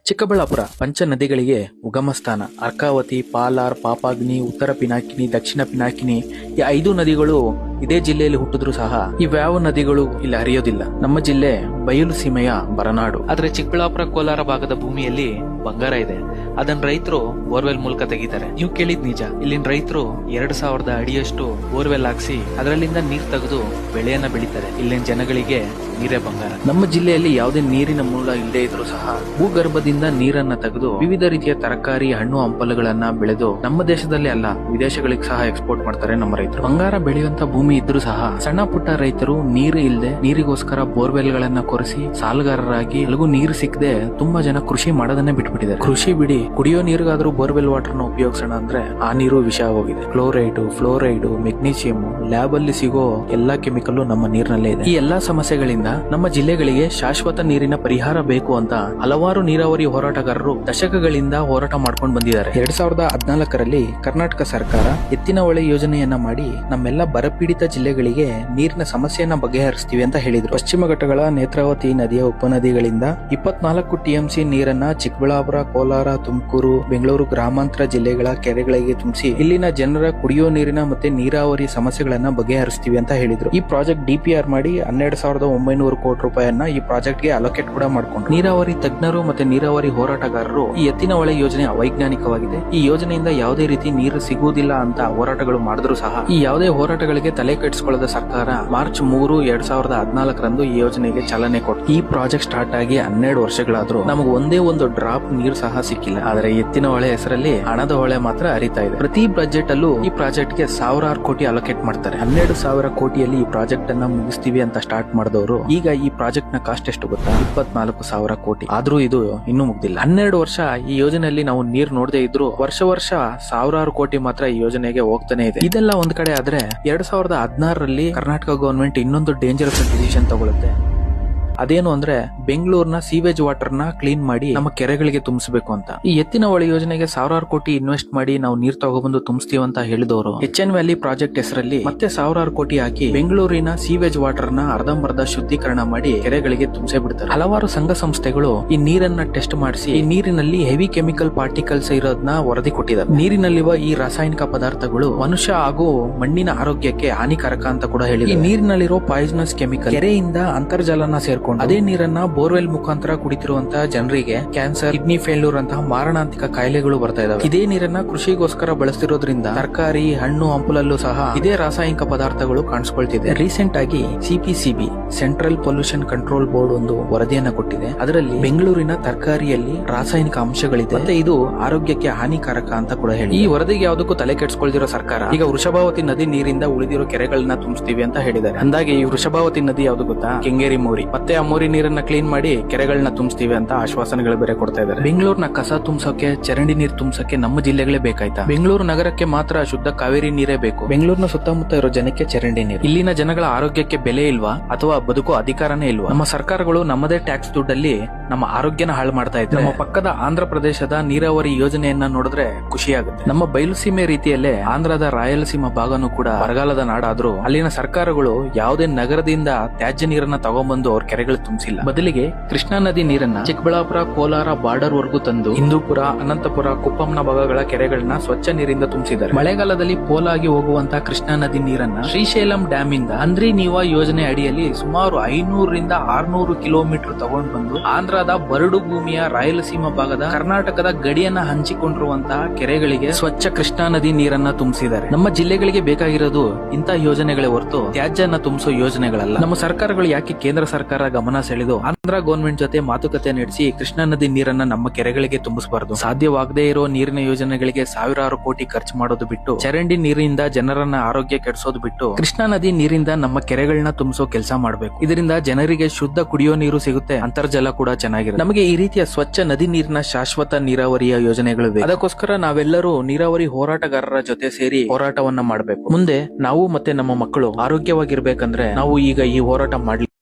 ಚಿಕ್ಕಬಳ್ಳಾಪುರ ಪಂಚ ನದಿಗಳಿಗೆ ಉಗಮ ಸ್ಥಾನ. ಅರ್ಕಾವತಿ, ಪಾಲಾರ್, ಪಾಪಾಗ್ನಿ, ಉತ್ತರ ಪಿನಾಕಿನಿ, ದಕ್ಷಿಣ ಪಿನಾಕಿನಿ ಈ 5 ನದಿಗಳು ಇದೇ ಜಿಲ್ಲೆಯಲ್ಲಿ ಹುಟ್ಟಿದ್ರು ಸಹ ಇವ್ಯಾವ ನದಿಗಳು ಇಲ್ಲಿ ಹರಿಯೋದಿಲ್ಲ. ನಮ್ಮ ಜಿಲ್ಲೆ ಬಯಲು ಸೀಮೆಯ ಬರನಾಡು. ಆದ್ರೆ ಚಿಕ್ಕಬಳ್ಳಾಪುರ, ಕೋಲಾರ ಭಾಗದ ಭೂಮಿಯಲ್ಲಿ ಬಂಗಾರ ಇದೆ. ಅದನ್ನ ರೈತರು ಬೋರ್ವೆಲ್ ಮೂಲಕ ತೆಗಿತಾರೆ. ನೀವು ಕೇಳಿದ್ ನಿಜ. ಇಲ್ಲಿನ ರೈತರು 2000 ಅಡಿಯಷ್ಟು ಬೋರ್ವೆಲ್ ಹಾಕ್ಸಿ ಅದರಲ್ಲಿಂದ ನೀರ್ ತೆಗೆದು ಬೆಳೆಯನ್ನ ಬೆಳಿತಾರೆ. ಇಲ್ಲಿನ ಜನಗಳಿಗೆ ನೀರೇ ಬಂಗಾರ. ನಮ್ಮ ಜಿಲ್ಲೆಯಲ್ಲಿ ಯಾವುದೇ ನೀರಿನ ಮೂಲ ಇಲ್ಲದೆ ಇದ್ರೂ ಸಹ ಭೂಗರ್ಭದಿಂದ ನೀರನ್ನ ತೆಗೆದು ವಿವಿಧ ರೀತಿಯ ತರಕಾರಿ, ಹಣ್ಣು, ಹಂಪಲುಗಳನ್ನ ಬೆಳೆದು ನಮ್ಮ ದೇಶದಲ್ಲೇ ಅಲ್ಲ ವಿದೇಶಗಳಿಗೆ ಸಹ ಎಕ್ಸ್ಪೋರ್ಟ್ ಮಾಡ್ತಾರೆ ನಮ್ಮ ರೈತರು. ಬಂಗಾರ ಬೆಳೆಯುವಂತ ಭೂಮಿ ಇದ್ರೂ ಸಹ ಸಣ್ಣ ಪುಟ್ಟ ರೈತರು ನೀರು ಇಲ್ಲದೆ ನೀರಿಗೋಸ್ಕರ ಬೋರ್ವೆಲ್ ಗಳನ್ನ ಕೊರೆಸಿ ಸಾಲಗಾರರಾಗಿ ಎಲ್ಗೂ ನೀರು ಸಿಕ್ಕದೆ ತುಂಬಾ ಜನ ಕೃಷಿ ಮಾಡೋದನ್ನೇ ಬಿಟ್ಬಿಟ್ಟಿದ್ದಾರೆ. ಕೃಷಿ ಬಿಡಿ, ಕುಡಿಯೋ ನೀರಿಗಾದ್ರೂ ಬೋರ್ವೆಲ್ ವಾಟರ್ ನ ಉಪಯೋಗಿಸೋಣ ಅಂದ್ರೆ ಆ ನೀರು ವಿಷ ಹೋಗಿದೆ. ಕ್ಲೋರೈಡ್, ಫ್ಲೋರೈಡ್, ಮೆಗ್ನೀಷಿಯಂ, ಲ್ಯಾಬ್ ಅಲ್ಲಿ ಸಿಗೋ ಎಲ್ಲಾ ಕೆಮಿಕಲ್ ನಮ್ಮ ನೀರಿನಲ್ಲೇ ಇದೆ. ಈ ಎಲ್ಲಾ ಸಮಸ್ಯೆಗಳಿಂದ ನಮ್ಮ ಜಿಲ್ಲೆಗಳಿಗೆ ಶಾಶ್ವತ ನೀರಿನ ಪರಿಹಾರ ಬೇಕು ಅಂತ ಹಲವಾರು ನೀರಾವರಿ ಹೋರಾಟಗಾರರು ದಶಕಗಳಿಂದ ಹೋರಾಟ ಮಾಡ್ಕೊಂಡು ಬಂದಿದ್ದಾರೆ. 2014ರಲ್ಲಿ ಕರ್ನಾಟಕ ಸರ್ಕಾರ ಎತ್ತಿನ ಹೊಳೆ ಯೋಜನೆಯನ್ನ ಮಾಡಿ ನಮ್ಮೆಲ್ಲ ಬರಪೀಡಿತ ಜಿಲ್ಲೆಗಳಿಗೆ ನೀರಿನ ಸಮಸ್ಯೆಯನ್ನ ಬಗೆಹರಿಸ್ತೀವಿ ಅಂತ ಹೇಳಿದ್ರು. ಪಶ್ಚಿಮ ಘಟ್ಟಗಳ ನೇತ್ರಾವತಿ ನದಿಯ ಉಪನದಿಗಳಿಂದ 24 ಟಿಎಂಸಿ ನೀರನ್ನ ಚಿಕ್ಕಬಳ್ಳಾಪುರ, ಕೋಲಾರ, ತುಮಕೂರು, ಬೆಂಗಳೂರು ಗ್ರಾಮಾಂತರ ಜಿಲ್ಲೆಗಳ ಕೆರೆಗಳಿಗೆ ತುಂಬಿಸಿ ಇಲ್ಲಿನ ಜನರ ಕುಡಿಯೋ ನೀರಿನ ಮತ್ತೆ ನೀರಾವರಿ ಸಮಸ್ಯೆಗಳನ್ನ ಬಗೆಹರಿಸ್ತೀವಿ ಅಂತ ಹೇಳಿದ್ರು. ಈ ಪ್ರಾಜೆಕ್ಟ್ DPR ಮಾಡಿ 12,900 ಕೋಟಿ ರೂಪಾಯಿಯನ್ನ ಈ ಪ್ರಾಜೆಕ್ಟ್ ಗೆ ಅಲೋಕೇಟ್ ಕೂಡ ಮಾಡ್ಕೊಂಡ್ರು. ನೀರಾವರಿ ತಜ್ಞರು ಮತ್ತೆ ನೀರಾವರಿ ಹೋರಾಟಗಾರರು ಈ ಎತ್ತಿನ ಹೊಳೆ ಯೋಜನೆ ಅವೈಜ್ಞಾನಿಕವಾಗಿದೆ, ಈ ಯೋಜನೆಯಿಂದ ಯಾವುದೇ ರೀತಿ ನೀರು ಸಿಗುವುದಿಲ್ಲ ಅಂತ ಹೋರಾಟಗಳು ಮಾಡಿದ್ರು ಸಹ ಈ ಯಾವುದೇ ಹೋರಾಟಗಳಿಗೆ ತಲೆ ಕೆಡಿಸಿಕೊಳ್ಳದ ಸರ್ಕಾರ ಮಾರ್ಚ್ 3, 2014ರಂದು ಈ ಯೋಜನೆಗೆ ಚಾಲನೆ ಕೊಟ್ಟು ಈ ಪ್ರಾಜೆಕ್ಟ್ ಸ್ಟಾರ್ಟ್ ಆಗಿ 12 ವರ್ಷಗಳಾದ್ರೂ ನಮಗೆ ಒಂದೇ ಒಂದು ಡ್ರಾಪ್ ನೀರು ಸಹ ಸಿಕ್ಕಿಲ್ಲ. ಆದ್ರೆ ಎತ್ತಿನ ಹೊಳೆ ಹೆಸರಲ್ಲಿ ಹಣದ ಹೊಳೆ ಮಾತ್ರ ಹರಿತಾ ಇದೆ. ಪ್ರತಿ ಬಜೆಟ್ ಅಲ್ಲೂ ಈ ಪ್ರಾಜೆಕ್ಟ್ ಗೆ 1000 ಕೋಟಿ ಅಲೋಕೇಟ್ ಮಾಡ್ತಾರೆ. 12,000 ಕೋಟಿಯಲ್ಲಿ ಈ ಪ್ರಾಜೆಕ್ಟ್ ಅನ್ನ ಮುಗಿಸ್ತೀವಿ ಅಂತ ಸ್ಟಾರ್ಟ್ ಮಾಡಿದವರು ಈಗ ಈ ಪ್ರಾಜೆಕ್ಟ್ ನ ಕಾಸ್ಟ್ ಎಷ್ಟು ಗೊತ್ತಾ? 24,000 ಕೋಟಿ. ಆದ್ರೂ ಇದು ಇನ್ನೂ ಮುಗ್ದಿಲ್ಲ. 12 ವರ್ಷ ಈ ಯೋಜನೆಯಲ್ಲಿ ನಾವು ನೀರ್ ನೋಡದೇ ಇದ್ರು ವರ್ಷ 1000 ಕೋಟಿ ಮಾತ್ರ ಈ ಯೋಜನೆಗೆ ಹೋಗ್ತಾನೆ ಇದೆ. ಇದೆಲ್ಲ ಒಂದ್ ಕಡೆ ಆದ್ರೆ 2016ರಲ್ಲಿ ಕರ್ನಾಟಕ ಗವರ್ಮೆಂಟ್ ಇನ್ನೊಂದು ಡೇಂಜರಸ್ ಡಿಸಿಷನ್ ತಗೊಳುತ್ತೆ. ಅದೇನು ಅಂದ್ರೆ ಬೆಂಗಳೂರಿನ ಸೀವೇಜ್ ವಾಟರ್ ನ ಕ್ಲೀನ್ ಮಾಡಿ ನಮ್ಮ ಕೆರೆಗಳಿಗೆ ತುಂಬಿಸಬೇಕು ಅಂತ. ಈ ಎತ್ತಿನ ಹೊಳೆ ಯೋಜನೆಗೆ 1000 ಕೋಟಿ ಇನ್ವೆಸ್ಟ್ ಮಾಡಿ ನಾವು ನೀರ್ ತಗೊಬಂದು ತುಂಬಿಸ್ತೀವಿ ಅಂತ ಹೇಳಿದವರು HN ವ್ಯಾಲಿ ಪ್ರಾಜೆಕ್ಟ್ ಹೆಸರಲ್ಲಿ ಮತ್ತೆ 1000 ಕೋಟಿ ಹಾಕಿ ಬೆಂಗಳೂರಿನ ಸೀವೇಜ್ ವಾಟರ್ ನ ಅರ್ಧಂಬರ್ಧ ಶುದ್ಧೀಕರಣ ಮಾಡಿ ಕೆರೆಗಳಿಗೆ ತುಂಬಿಸೇ ಬಿಡ್ತಾರೆ. ಹಲವಾರು ಸಂಘ ಸಂಸ್ಥೆಗಳು ಈ ನೀರನ್ನ ಟೆಸ್ಟ್ ಮಾಡಿಸಿ ಈ ನೀರಿನಲ್ಲಿ ಹೆವಿ ಕೆಮಿಕಲ್ ಪಾರ್ಟಿಕಲ್ಸ್ ಇರೋದನ್ನ ವರದಿ ಕೊಟ್ಟಿದ್ದಾರೆ. ನೀರಿನಲ್ಲಿರುವ ಈ ರಾಸಾಯನಿಕ ಪದಾರ್ಥಗಳು ಮನುಷ್ಯ ಹಾಗೂ ಮಣ್ಣಿನ ಆರೋಗ್ಯಕ್ಕೆ ಹಾನಿಕಾರಕ ಅಂತ ಕೂಡ ಹೇಳಿದ್ದಾರೆ. ಈ ನೀರಿನಲ್ಲಿರೋ ಪಾಯ್ಸನಸ್ ಕೆಮಿಕಲ್ ಕೆರೆಯಿಂದ ಅಂತರ್ಜಲನ ಸೇರ್ಕೊಂಡು ಅದೇ ನೀರನ್ನ ಬೋರ್ವೆಲ್ ಮುಖಾಂತರ ಕುಡಿತಿರುವಂತಹ ಜನರಿಗೆ ಕ್ಯಾನ್ಸರ್, ಕಿಡ್ನಿ ಫೇಲ್ಯೂರ್ ಅಂತಹ ಮಾರಣಾಂತಿಕ ಕಾಯಿಲೆಗಳು ಬರ್ತಾ ಇದಾವೆ. ಇದೇ ನೀರನ್ನ ಕೃಷಿಗೋಸ್ಕರ ಬಳಸ್ತಿರೋದ್ರಿಂದ ತರಕಾರಿ, ಹಣ್ಣು, ಹಂಪಲಲ್ಲೂ ಸಹ ಇದೇ ರಾಸಾಯನಿಕ ಪದಾರ್ಥಗಳು ಕಾಣಿಸ್ಕೊಳ್ತಿದೆ. ರೀಸೆಂಟ್ ಆಗಿ CPCB central pollution control board ಒಂದು ವರದಿಯನ್ನ ಕೊಟ್ಟಿದೆ. ಅದರಲ್ಲಿ ಬೆಂಗಳೂರಿನ ತರಕಾರಿಯಲ್ಲಿ ರಾಸಾಯನಿಕ ಅಂಶಗಳಿದೆ ಮತ್ತೆ ಇದು ಆರೋಗ್ಯಕ್ಕೆ ಹಾನಿಕಾರಕ ಅಂತ ಕೂಡ ಹೇಳಿ ಈ ವರದಿಗೆ ಯಾವುದಕ್ಕೂ ತಲೆ ಕೆಡಿಸ್ಕೊಳ್ದಿರೋ ಸರ್ಕಾರ ಈಗ ವೃಷಭಾವತಿ ನದಿ ನೀರಿಂದ ಉಳಿದಿರೋ ಕೆರೆಗಳನ್ನ ತುಂಬಿಸ್ತೀವಿ ಅಂತ ಹೇಳಿದ್ದಾರೆ. ಅಂದಾಗೆ ಈ ವೃಷಭಾವತಿ ನದಿ ಯಾವ್ದು ಗೊತ್ತಾ? ಕೆಂಗೇರಿ ಮೋರಿ. ಮತ್ತೆ ಆ ಮೋರಿ ನೀರನ್ನ ಕ್ಲೀನ್ ಮಾಡಿ ಕೆರೆಗಳನ್ನ ತುಂಬಿಸ್ತೀವಿ ಅಂತ ಆಶ್ವಾಸನೆಗಳು ಬೇರೆ ಕೊಡ್ತಾ ಇದ್ದಾರೆ. ಬೆಂಗಳೂರಿನ ಕಸ ತುಂಬಿಸೋಕೆ, ಚರಂಡಿ ನೀರು ತುಂಬಿಸೋಕೆ ನಮ್ಮ ಜಿಲ್ಲೆಗಳೇ ಬೇಕಾಯ್ತಾ? ಬೆಂಗಳೂರು ನಗರಕ್ಕೆ ಮಾತ್ರ ಶುದ್ಧ ಕಾವೇರಿ ನೀರೇ ಬೇಕು. ಬೆಂಗಳೂರಿನ ಸುತ್ತಮುತ್ತ ಇರೋ ಜನಕ್ಕೆ ಚರಂಡಿ ನೀರು. ಇಲ್ಲಿನ ಜನಗಳ ಆರೋಗ್ಯಕ್ಕೆ ಬೆಲೆ ಇಲ್ವಾ ಅಥವಾ ಬದುಕೋ ಅಧಿಕಾರನೇ ಇಲ್ವಾ? ನಮ್ಮ ಸರ್ಕಾರಗಳು ನಮ್ಮದೇ ಟ್ಯಾಕ್ಸ್ ದುಡ್ಡಲ್ಲಿ ನಮ್ಮ ಆರೋಗ್ಯನ ಹಾಳು ಮಾಡ್ತಾ ಇದ್ದಾರೆ. ನಮ್ಮ ಪಕ್ಕದ ಆಂಧ್ರ ಪ್ರದೇಶದ ನೀರಾವರಿ ಯೋಜನೆಯನ್ನ ನೋಡಿದ್ರೆ ಖುಷಿಯಾಗುತ್ತೆ. ನಮ್ಮ ಬಯಲುಸೀಮೆ ರೀತಿಯಲ್ಲೇ ಆಂಧ್ರದ ರಾಯಲಸೀಮಾ ಭಾಗನೂ ಕೂಡ ಬರಗಾಲದ ನಾಡಾದ್ರೂ ಅಲ್ಲಿನ ಸರ್ಕಾರಗಳು ಯಾವುದೇ ನಗರದಿಂದ ತ್ಯಾಜ್ಯ ನೀರನ್ನ ತಗೊಂಡ್ಬಂದು ಅವ್ರ ಕೆರೆಗಳು ತುಂಬಿಸಿಲ್ಲ. ಬದಲಿಗೆ ಕೃಷ್ಣಾ ನದಿ ನೀರನ್ನ ಚಿಕ್ಕಬಳ್ಳಾಪುರ, ಕೋಲಾರ ಬಾರ್ಡರ್ ವರೆಗೂ ತಂದು ಹಿಂದೂಪುರ, ಅನಂತಪುರ, ಕುಪ್ಪಂನ ಭಾಗಗಳ ಕೆರೆಗಳನ್ನ ಸ್ವಚ್ಛ ನೀರಿಂದ ತುಂಬಿಸಿದ್ದಾರೆ. ಮಳೆಗಾಲದಲ್ಲಿ ಪೋಲಾಗಿ ಹೋಗುವಂತಹ ಕೃಷ್ಣಾ ನದಿ ನೀರನ್ನ ಶ್ರೀಶೈಲಂ ಡ್ಯಾಮ್ ಇಂದ ಅಂದ್ರಿ ನೀವಾ ಯೋಜನೆ ಅಡಿಯಲ್ಲಿ ಸುಮಾರು 500ರಿಂದ 600 ಕಿಲೋಮೀಟರ್ ತಗೊಂಡು ಬಂದು ಆಂಧ್ರದ ಬರಡು ಭೂಮಿಯ ರಾಯಲಸೀಮಾ ಭಾಗದ ಕರ್ನಾಟಕದ ಗಡಿಯನ್ನ ಹಂಚಿಕೊಂಡಿರುವಂತಹ ಕೆರೆಗಳಿಗೆ ಸ್ವಚ್ಛ ಕೃಷ್ಣಾ ನದಿ ನೀರನ್ನ ತುಂಬಿಸಿದ್ದಾರೆ. ನಮ್ಮ ಜಿಲ್ಲೆಗಳಿಗೆ ಬೇಕಾಗಿರೋದು ಇಂಥ ಯೋಜನೆಗಳೇ ಹೊರತು ತ್ಯಾಜ್ಯನ ತುಂಬಿಸೋ ಯೋಜನೆಗಳಲ್ಲ. ನಮ್ಮ ಸರ್ಕಾರಗಳು ಯಾಕೆ ಕೇಂದ್ರ ಸರ್ಕಾರ ಗಮನ ಸೆಳೆದು ಆಂಧ್ರ ಗವರ್ಮೆಂಟ್ ಜೊತೆ ಮಾತುಕತೆ ನಡೆಸಿ ಕೃಷ್ಣಾ ನದಿ ನೀರನ್ನ ನಮ್ಮ ಕೆರೆಗಳಿಗೆ ತುಂಬಿಸಬಾರದು? ಸಾಧ್ಯವಾಗದೇ ಇರೋ ನೀರಿನ ಯೋಜನೆಗಳಿಗೆ ಸಾವಿರಾರು ಕೋಟಿ ಖರ್ಚು ಮಾಡೋದು ಬಿಟ್ಟು ಚರಂಡಿ ನೀರಿನಿಂದ ಜನರನ್ನ ಆರೋಗ್ಯ ಕೆಡಿಸೋದು ಬಿಟ್ಟು ಕೃಷ್ಣಾ ನದಿ ನೀರಿಂದ ನಮ್ಮ ಕೆರೆಗಳನ್ನ ತುಂಬಿಸೋ ಕೆಲಸ ಮಾಡಬೇಕು. ಇದರಿಂದ ಜನರಿಗೆ ಶುದ್ಧ ಕುಡಿಯೋ ನೀರು ಸಿಗುತ್ತೆ, ಅಂತರ್ಜಲ ಕೂಡ ಚೆನ್ನಾಗಿರುತ್ತೆ. ನಮಗೆ ಈ ರೀತಿಯ ಸ್ವಚ್ಛ ನದಿ ನೀರಿನ ಶಾಶ್ವತ ನೀರಾವರಿಯ ಯೋಜನೆಗಳು ಬೇಕು. ಅದಕ್ಕೋಸ್ಕರ ನಾವೆಲ್ಲರೂ ನೀರಾವರಿ ಹೋರಾಟಗಾರರ ಜೊತೆ ಸೇರಿ ಹೋರಾಟವನ್ನ ಮಾಡಬೇಕು. ಮುಂದೆ ನಾವು ಮತ್ತೆ ನಮ್ಮ ಮಕ್ಕಳು ಆರೋಗ್ಯವಾಗಿರ್ಬೇಕಂದ್ರೆ ನಾವು ಈಗ ಈ ಹೋರಾಟ ಮಾಡ್ಲಿ.